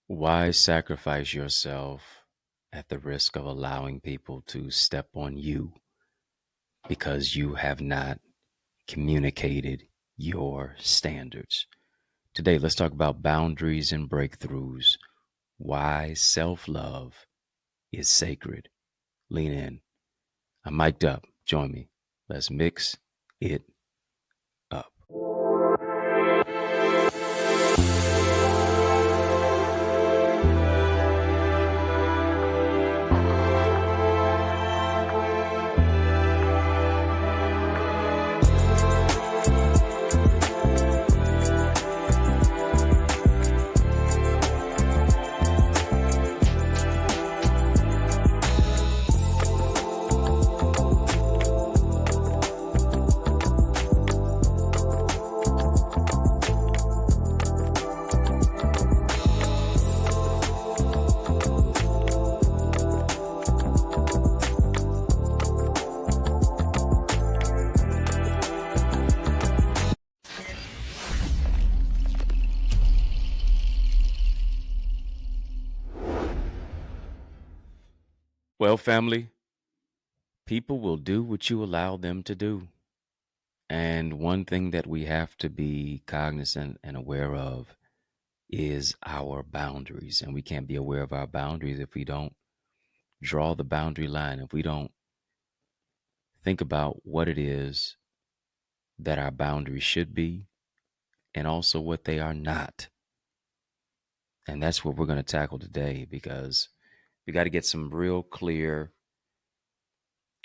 Why sacrifice yourself at the risk of allowing people to step on you because you have not communicated your standards? Today, let's talk about boundaries and breakthroughs. Why self love is sacred. Lean in. I'm mic'd up. Join me. Let's mix it up. Well, family, people will do what you allow them to do. And one thing that we have to be cognizant and aware of is our boundaries. And we can't be aware of our boundaries if we don't draw the boundary line, if we don't think about what it is that our boundaries should be and also what they are not. And that's what we're going to tackle today because we got to get some real clear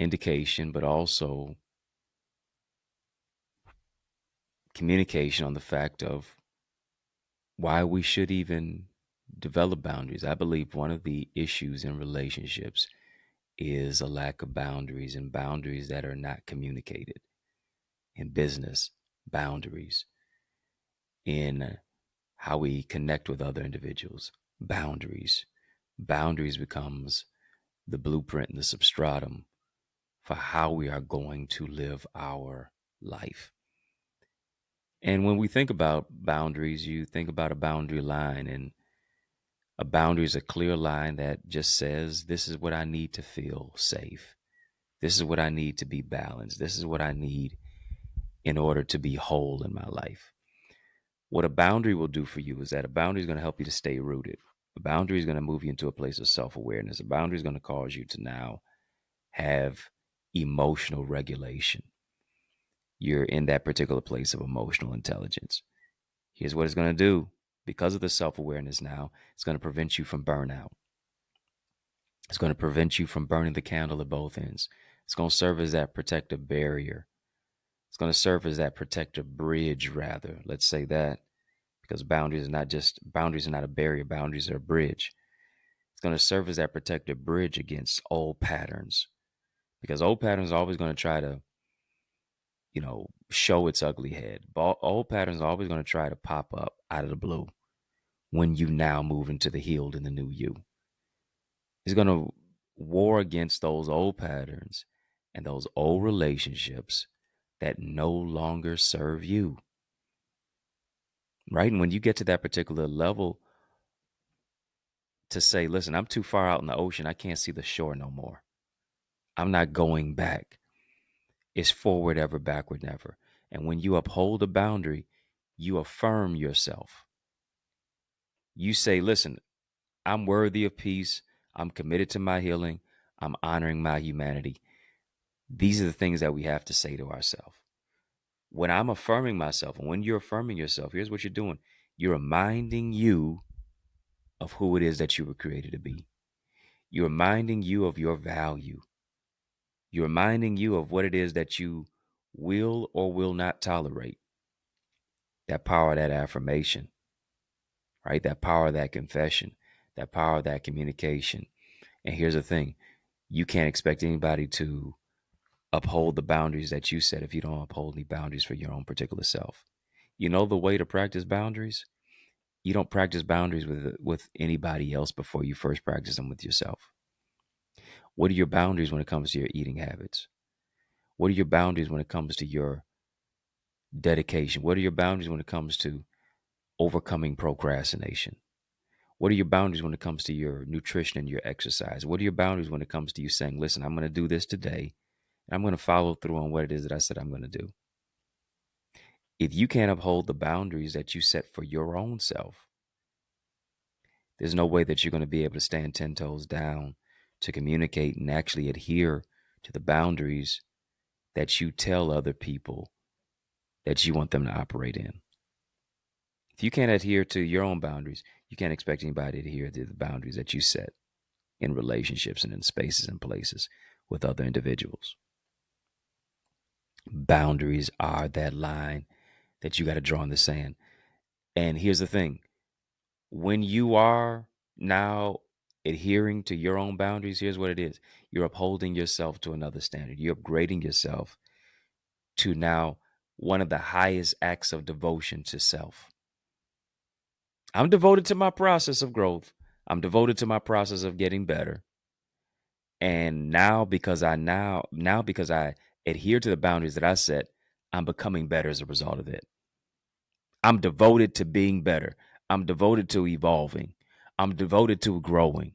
indication, but also communication on the fact of why we should even develop boundaries. I believe one of the issues in relationships is a lack of boundaries and boundaries that are not communicated. In business, boundaries. In how we connect with other individuals, boundaries. Boundaries becomes the blueprint and the substratum for how we are going to live our life. And when we think about boundaries, you think about a boundary line, and a boundary is a clear line that just says, this is what I need to feel safe. This is what I need to be balanced. This is what I need in order to be whole in my life. What a boundary will do for you is that a boundary is going to help you to stay rooted. A boundary is going to move you into a place of self-awareness. A boundary is going to cause you to now have emotional regulation. You're in that particular place of emotional intelligence. Here's what it's going to do. Because of the self-awareness now, it's going to prevent you from burnout. It's going to prevent you from burning the candle at both ends. It's going to serve as that protective barrier. It's going to serve as that protective bridge, rather. Let's say that, because boundaries are not a barrier. Boundaries are a bridge. It's going to serve as that protective bridge against old patterns, because old patterns are always going to try to, show its ugly head. Old patterns are always going to try to pop up out of the blue when you now move into the healed and the new you. It's going to war against those old patterns and those old relationships that no longer serve you. Right? And when you get to that particular level to say, listen, I'm too far out in the ocean. I can't see the shore no more. I'm not going back. It's forward ever, backward never. And when you uphold a boundary, you affirm yourself. You say, listen, I'm worthy of peace. I'm committed to my healing. I'm honoring my humanity. These are the things that we have to say to ourselves. When I'm affirming myself, and when you're affirming yourself, here's what you're doing. You're reminding you of who it is that you were created to be. You're reminding you of your value. You're reminding you of what it is that you will or will not tolerate. That power of that affirmation, right? That power of that confession, that power of that communication. And here's the thing. You can't expect anybody to uphold the boundaries that you set if you don't uphold any boundaries for your own particular self. You know the way to practice boundaries? You don't practice boundaries with anybody else before you first practice them with yourself. What are your boundaries when it comes to your eating habits? What are your boundaries when it comes to your dedication? What are your boundaries when it comes to overcoming procrastination? What are your boundaries when it comes to your nutrition and your exercise? What are your boundaries when it comes to you saying, listen, I'm going to do this today, and I'm going to follow through on what it is that I said I'm going to do? If you can't uphold the boundaries that you set for your own self, there's no way that you're going to be able to stand 10 toes down to communicate and actually adhere to the boundaries that you tell other people that you want them to operate in. If you can't adhere to your own boundaries, you can't expect anybody to adhere to the boundaries that you set in relationships and in spaces and places with other individuals. Boundaries are that line that you got to draw in the sand. And here's the thing: when you are now adhering to your own boundaries, here's what it is: you're upholding yourself to another standard. You're upgrading yourself to now one of the highest acts of devotion to self. I'm devoted to my process of growth. I'm devoted to my process of getting better. And now because I adhere to the boundaries that I set, I'm becoming better as a result of it. I'm devoted to being better. I'm devoted to evolving. I'm devoted to growing.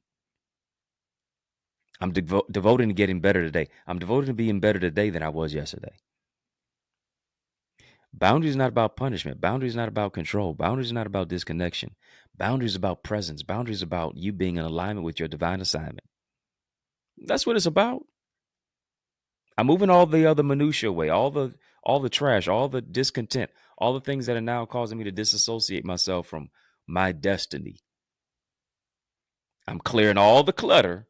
I'm devoted to getting better today. I'm devoted to being better today than I was yesterday. Boundaries is not about punishment. Boundaries is not about control. Boundaries is not about disconnection. Boundaries is about presence. Boundaries is about you being in alignment with your divine assignment. That's what it's about. I'm moving all the other minutia away, all the trash, all the discontent, all the things that are now causing me to disassociate myself from my destiny. I'm clearing all the clutter.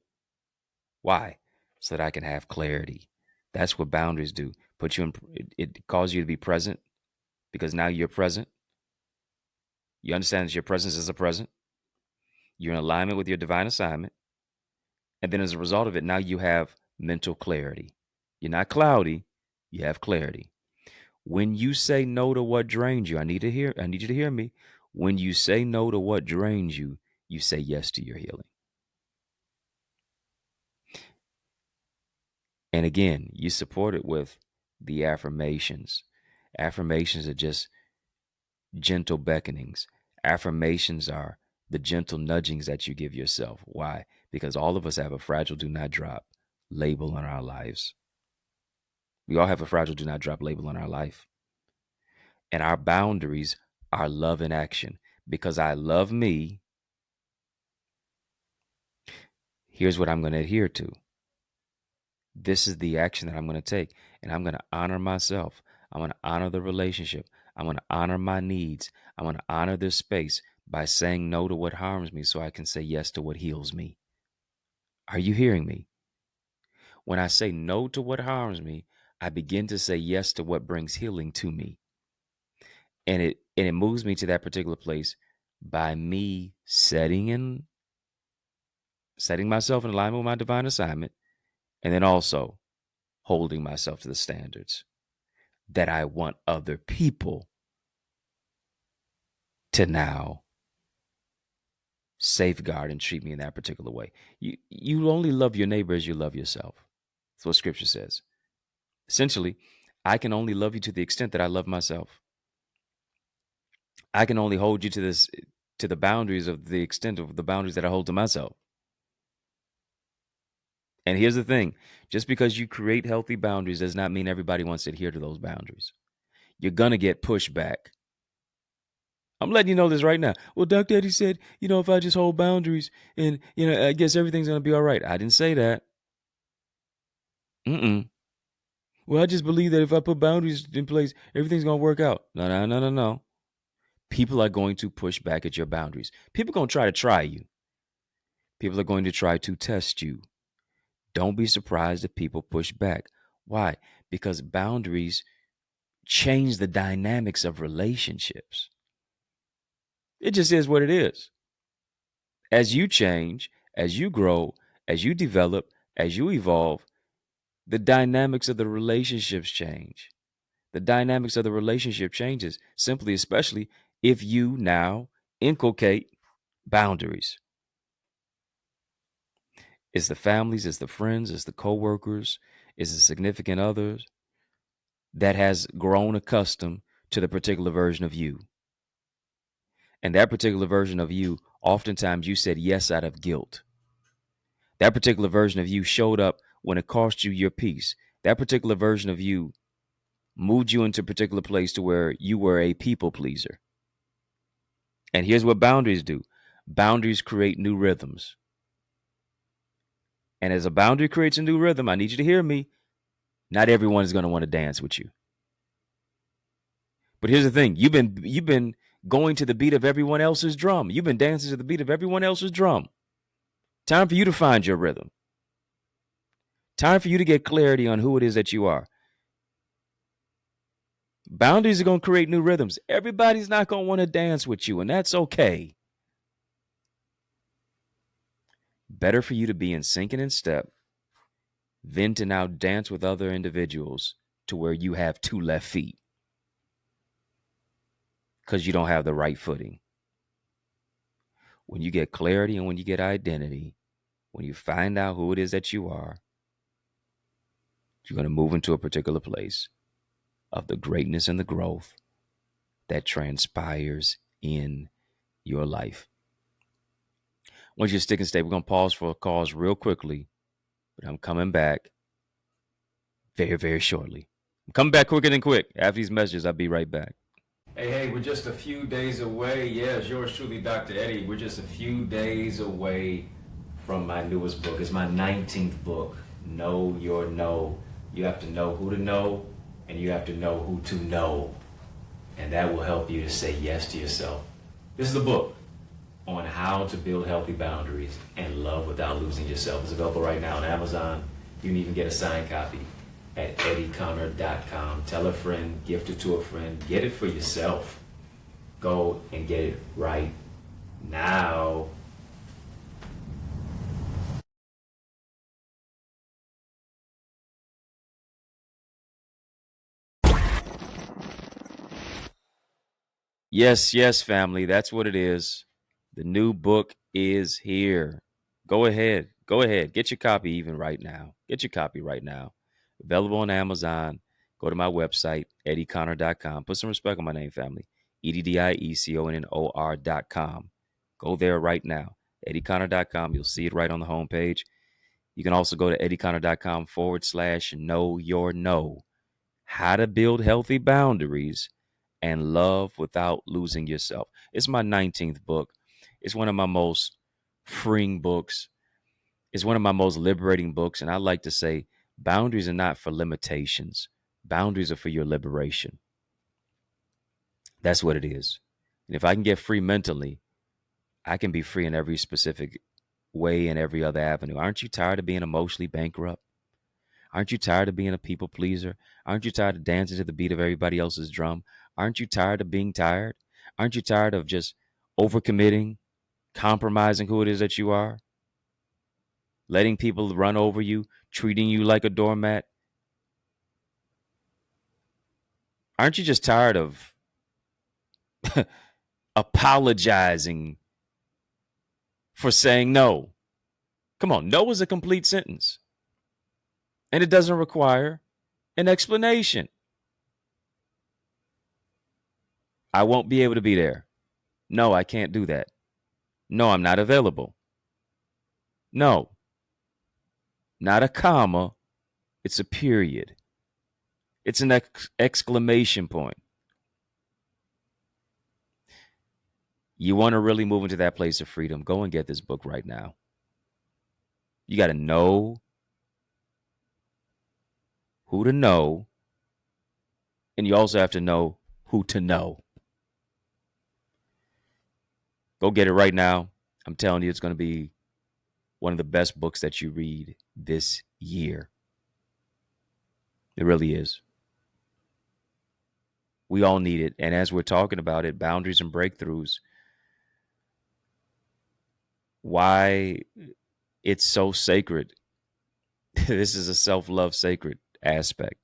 Why? So that I can have clarity. That's what boundaries do. Put you in. It causes you to be present because now you're present. You understand that your presence is a present. You're in alignment with your divine assignment, and then as a result of it, now you have mental clarity. You're not cloudy. You have clarity. When you say no to what drains you, I need you to hear me. When you say no to what drains you, you say yes to your healing. And again, you support it with the affirmations. Affirmations are just gentle beckonings. Affirmations are the gentle nudgings that you give yourself. Why? Because all of us have a fragile do not drop label in our lives. We all have a fragile do not drop label in our life. And our boundaries are love in action. Because I love me, here's what I'm going to adhere to. This is the action that I'm going to take. And I'm going to honor myself. I'm going to honor the relationship. I'm going to honor my needs. I'm going to honor this space by saying no to what harms me so I can say yes to what heals me. Are you hearing me? When I say no to what harms me, I begin to say yes to what brings healing to me. And it moves me to that particular place by me setting myself in alignment with my divine assignment, and then also holding myself to the standards that I want other people to now safeguard and treat me in that particular way. You only love your neighbor as you love yourself. That's what scripture says. Essentially, I can only love you to the extent that I love myself. I can only hold you to the boundaries of the extent of the boundaries that I hold to myself. And here's the thing: just because you create healthy boundaries does not mean everybody wants to adhere to those boundaries. You're gonna get pushback. I'm letting you know this right now. Well, Dr. Eddie said, if I just hold boundaries and, I guess everything's going to be all right. I didn't say that. Mm-mm. Well, I just believe that if I put boundaries in place, everything's going to work out. No, no, no, no, no. People are going to push back at your boundaries. People are going to try you. People are going to try to test you. Don't be surprised if people push back. Why? Because boundaries change the dynamics of relationships. It just is what it is. As you change, as you grow, as you develop, as you evolve, the dynamics of the relationships change. The dynamics of the relationship changes simply, especially if you now inculcate boundaries. It's the families, it's the friends, it's the coworkers, it's the significant others that has grown accustomed to the particular version of you. And that particular version of you, oftentimes you said yes out of guilt. That particular version of you showed up when it cost you your peace. That particular version of you moved you into a particular place to where you were a people pleaser. And here's what boundaries do. Boundaries create new rhythms. And as a boundary creates a new rhythm, I need you to hear me. Not everyone is going to want to dance with you. But here's the thing. You've been going to the beat of everyone else's drum. You've been dancing to the beat of everyone else's drum. Time for you to find your rhythm. Time for you to get clarity on who it is that you are. Boundaries are going to create new rhythms. Everybody's not going to want to dance with you, and that's okay. Better for you to be in sync and in step than to now dance with other individuals to where you have two left feet because you don't have the right footing. When you get clarity and when you get identity, when you find out who it is that you are, you're going to move into a particular place of the greatness and the growth that transpires in your life. Once you stick and stay, we're going to pause for a cause real quickly, but I'm coming back very, very shortly. I'm coming back quicker than quick. After these messages, I'll be right back. Hey, we're just a few days away. Yeah, it's yours truly, Dr. Eddie. We're just a few days away from my newest book. It's my 19th book, Know Your No. You have to know who to know, and you have to know who to know. And that will help you to say yes to yourself. This is the book on how to build healthy boundaries and love without losing yourself. It's available right now on Amazon. You can even get a signed copy at EddieConnorJr.com. Tell a friend, gift it to a friend, get it for yourself. Go and get it right now. Yes, yes, family. That's what it is. The new book is here. Go ahead. Go ahead. Get your copy even right now. Get your copy right now. Available on Amazon. Go to my website, EddieConnor.com. Put some respect on my name, family. EddieConnor.com. Go there right now. EddieConnor.com. You'll see it right on the homepage. You can also go to EddieConnor.com/know your no. How to build healthy boundaries and love without losing yourself. It's my 19th book. It's one of my most freeing books. It's one of my most liberating books. And I like to say boundaries are not for limitations. Boundaries are for your liberation. That's what it is. And if I can get free mentally, I can be free in every specific way and every other avenue. Aren't you tired of being emotionally bankrupt? Aren't you tired of being a people pleaser? Aren't you tired of dancing to the beat of everybody else's drum? Aren't you tired of being tired? Aren't you tired of just overcommitting, compromising who it is that you are, letting people run over you, treating you like a doormat? Aren't you just tired of apologizing for saying no? Come on, no is a complete sentence, and it doesn't require an explanation. I won't be able to be there. No, I can't do that. No, I'm not available. No, not a comma. It's a period. It's an exclamation point. You want to really move into that place of freedom, go and get this book right now. You got to know who to know, and you also have to know who to know. Go get it right now. I'm telling you, it's going to be one of the best books that you read this year. It really is. We all need it. And as we're talking about it, boundaries and breakthroughs, why it's so sacred. This is a self-love sacred aspect.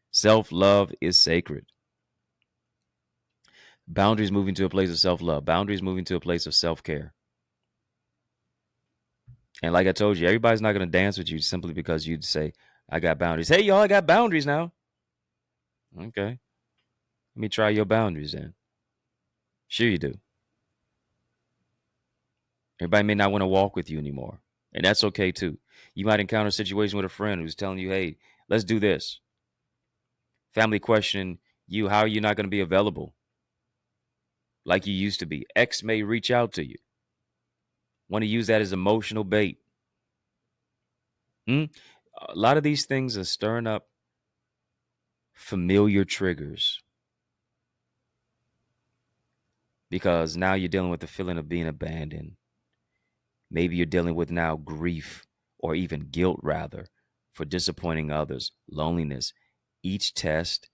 Self-love is sacred. Boundaries moving to a place of self-love. Boundaries moving to a place of self-care. And like I told you, everybody's not going to dance with you simply because you'd say, I got boundaries. Hey, y'all, I got boundaries now. Okay. Let me try your boundaries then. Sure you do. Everybody may not want to walk with you anymore. And that's okay too. You might encounter a situation with a friend who's telling you, hey, let's do this. Family question you, how are you not going to be available like you used to be? X may reach out to you. Want to use that as emotional bait. Hmm? A lot of these things are stirring up familiar triggers because now you're dealing with the feeling of being abandoned. Maybe you're dealing with now grief or even guilt, rather, for disappointing others, loneliness. Each test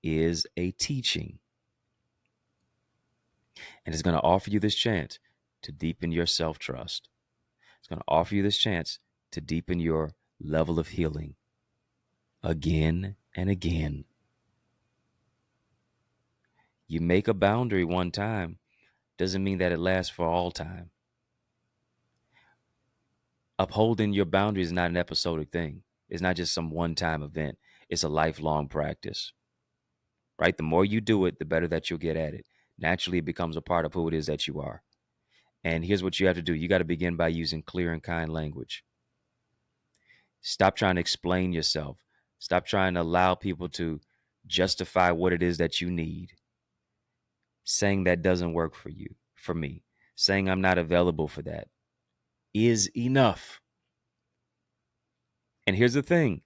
is a teaching, and it's going to offer you this chance to deepen your self trust. It's going to offer you this chance to deepen your level of healing again and again. You make a boundary one time, doesn't mean that it lasts for all time. Upholding your boundaries is not an episodic thing. It's not just some one-time event. It's a lifelong practice, right? The more you do it, the better that you'll get at it. Naturally, it becomes a part of who it is that you are. And here's what you have to do. You got to begin by using clear and kind language. Stop trying to explain yourself. Stop trying to allow people to justify what it is that you need. Saying that doesn't work for you, for me. Saying I'm not available for that is enough. And here's the thing.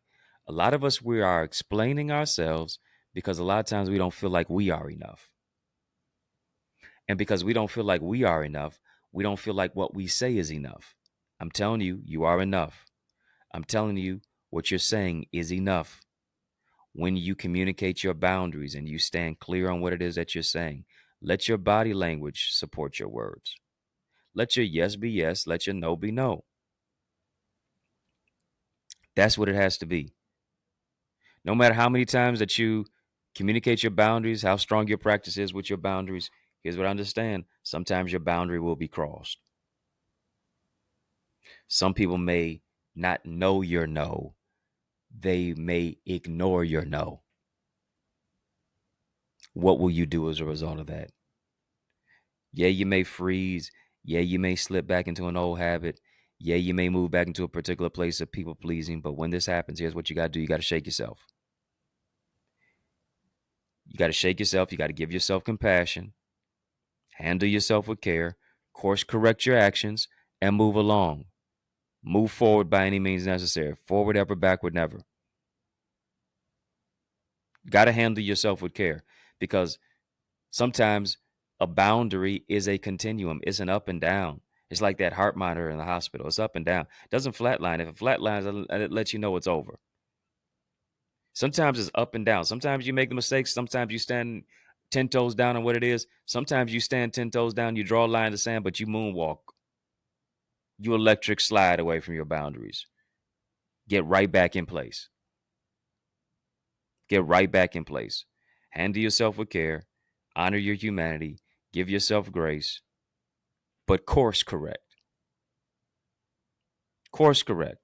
A lot of us, we are explaining ourselves because a lot of times we don't feel like we are enough. And because we don't feel like we are enough, we don't feel like what we say is enough. I'm telling you, you are enough. I'm telling you, what you're saying is enough. When you communicate your boundaries and you stand clear on what it is that you're saying, let your body language support your words. Let your yes be yes. Let your no be no. That's what it has to be. No matter how many times that you communicate your boundaries, how strong your practice is with your boundaries, here's what I understand. Sometimes your boundary will be crossed. Some people may not know your no. They may ignore your no. What will you do as a result of that? Yeah, you may freeze. Yeah, you may slip back into an old habit. Yeah, you may move back into a particular place of people pleasing. But when this happens, here's what you got to do. You got to shake yourself. You got to shake yourself. You got to give yourself compassion. Handle yourself with care. Course correct your actions and move along. Move forward by any means necessary. Forward ever, backward never. Got to handle yourself with care because sometimes a boundary is a continuum. It's an up and down. It's like that heart monitor in the hospital. It's up and down. It doesn't flatline. If it flatlines, it lets you know it's over. Sometimes it's up and down. Sometimes you make the mistakes. Sometimes you stand 10 toes down on what it is. Sometimes you stand 10 toes down. You draw a line in the sand, but you moonwalk. You electric slide away from your boundaries. Get right back in place. Get right back in place. Handle yourself with care. Honor your humanity. Give yourself grace. But course correct. Course correct.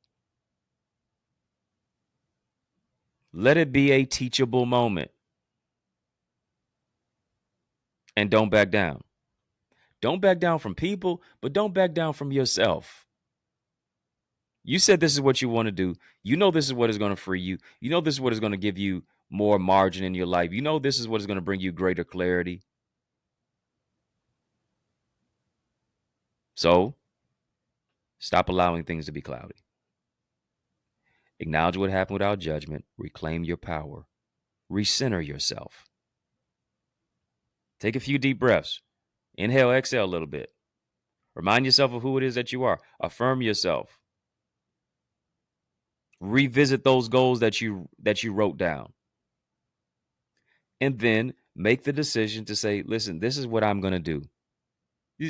Let it be a teachable moment. And don't back down. Don't back down from people, but don't back down from yourself. You said this is what you want to do. You know this is what is going to free you. You know this is what is going to give you more margin in your life. You know this is what is going to bring you greater clarity. So stop allowing things to be cloudy. Acknowledge what happened without judgment. Reclaim your power. Recenter yourself. Take a few deep breaths. Inhale, exhale a little bit. Remind yourself of who it is that you are. Affirm yourself. Revisit those goals that you wrote down. And then make the decision to say, listen, this is what I'm going to do.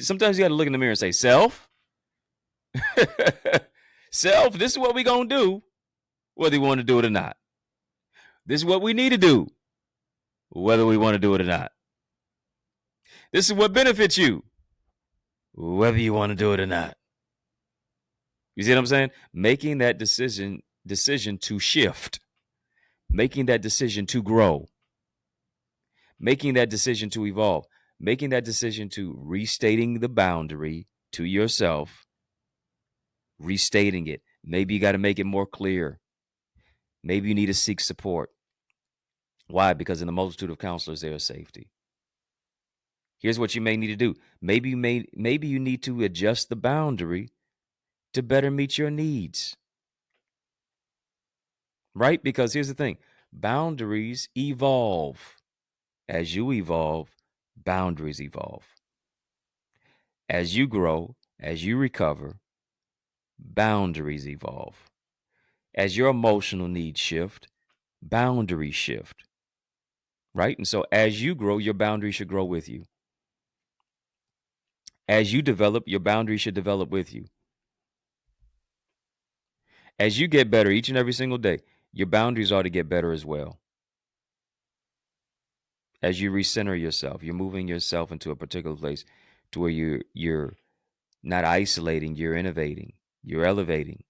Sometimes you got to look in the mirror and say, self, self, this is what we're going to do, whether you want to do it or not. This is what we need to do, whether we want to do it or not. This is what benefits you, whether you want to do it or not. You see what I'm saying? Making that decision to shift, making that decision to grow, making that decision to evolve, making that decision to restating the boundary to yourself, restating it. Maybe you got to make it more clear. Maybe you need to seek support. Why? Because in the multitude of counselors, there is safety. Here's what you may need to do. Maybe you need to adjust the boundary to better meet your needs. Right? Because here's the thing. Boundaries evolve. As you evolve, boundaries evolve. As you grow, as you recover, boundaries evolve. As your emotional needs shift, boundaries shift. Right? And so as you grow, your boundaries should grow with you. As you develop, your boundaries should develop with you. As you get better each and every single day, your boundaries ought to get better as well. As you recenter yourself, you're moving yourself into a particular place to where you're not isolating, you're innovating, you're elevating,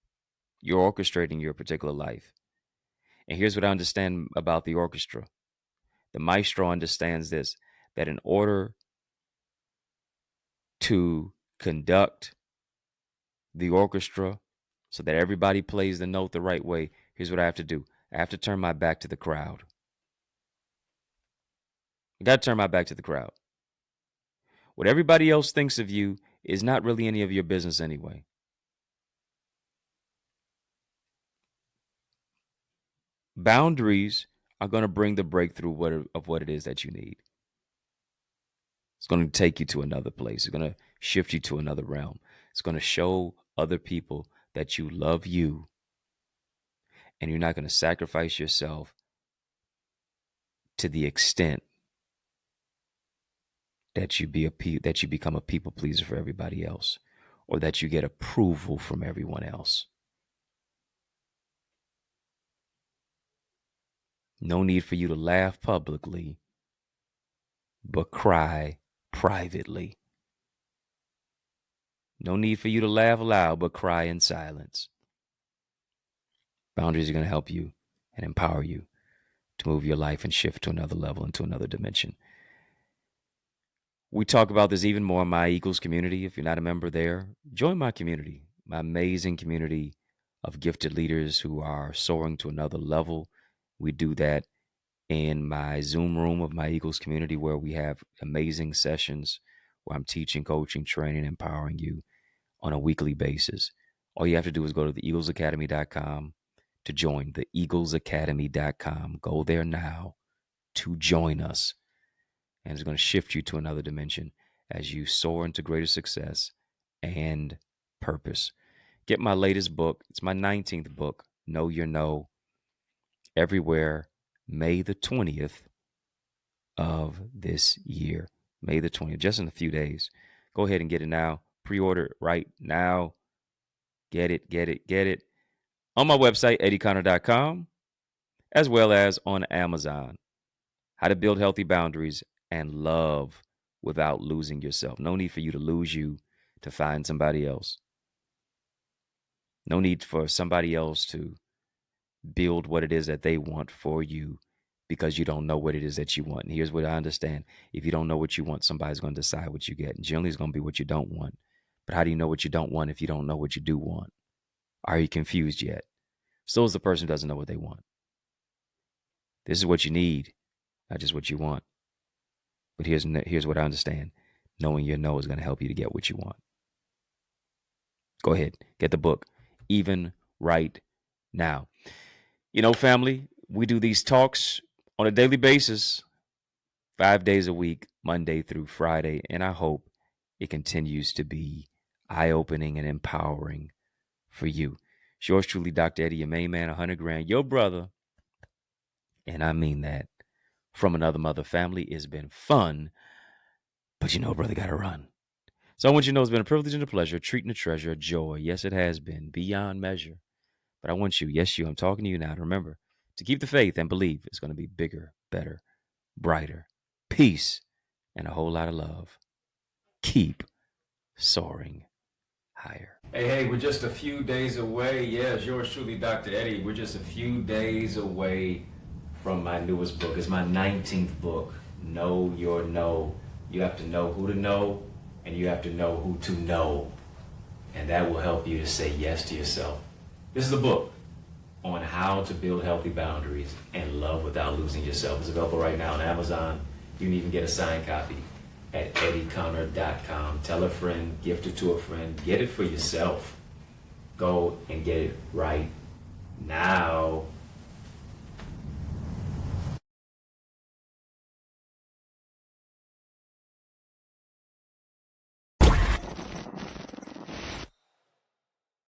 you're orchestrating your particular life. And here's what I understand about the orchestra. The maestro understands this, that in order to conduct the orchestra so that everybody plays the note the right way, here's what I have to do. I have to turn my back to the crowd. I got to turn my back to the crowd. What everybody else thinks of you is not really any of your business anyway. Boundaries are going to bring the breakthrough of what it is that you need. It's going to take you to another place. It's going to shift you to another realm. It's going to show other people that you love you and you're not going to sacrifice yourself to the extent that you become a people pleaser for everybody else, or that you get approval from everyone else. No need for you to laugh publicly, but cry privately. No need for you to laugh loud, but cry in silence. Boundaries are going to help you and empower you to move your life and shift to another level and to another dimension. We talk about this even more in my Eagles community. If you're not a member there, join my community, my amazing community of gifted leaders who are soaring to another level. We do that in my Zoom room of my Eagles community, where we have amazing sessions where I'm teaching, coaching, training, empowering you on a weekly basis. All you have to do is go to theeaglesacademy.com to join, theeaglesacademy.com. Go there now to join us. And it's going to shift you to another dimension as you soar into greater success and purpose. Get my latest book. It's my 19th book, Know Your No, everywhere, May the 20th of this year. May the 20th, just in a few days. Go ahead and get it now. Pre-order it right now. Get it. On my website, EddieConnor.com, as well as on Amazon. How to build healthy boundaries and love without losing yourself. No need for you to lose you to find somebody else. No need for somebody else to build what it is that they want for you because you don't know what it is that you want. And here's what I understand. If you don't know what you want, somebody's going to decide what you get. And generally it's going to be what you don't want. But how do you know what you don't want if you don't know what you do want? Are you confused yet? So is the person who doesn't know what they want. This is what you need, not just what you want. But here's what I understand. Knowing your no is going to help you to get what you want. Go ahead, get the book, even right now. You know, family, we do these talks on a daily basis, 5 days a week, Monday through Friday, and I hope it continues to be eye-opening and empowering for you. It's yours truly, Dr. Eddie, your main man, 100 grand, your brother, and I mean that, from another mother family. It's been fun, but you know, brother, got to run. So I want you to know it's been a privilege and a pleasure, treating a treasure, a joy. Yes, it has been beyond measure. But I want you, yes, you, I'm talking to you now, to remember to keep the faith and believe it's going to be bigger, better, brighter, peace, and a whole lot of love. Keep soaring higher. Hey, we're just a few days away. Yes, yours truly, Dr. Eddie. We're just a few days away from my newest book. It's my 19th book, Know Your No. You have to know who to know, and you have to know who to know. and that will help you to say yes to yourself. This is a book on how to build healthy boundaries and love without losing yourself. It's available right now on Amazon. You can even get a signed copy at EddieConnor.com. Tell a friend, gift it to a friend, get it for yourself. Go and get it right now.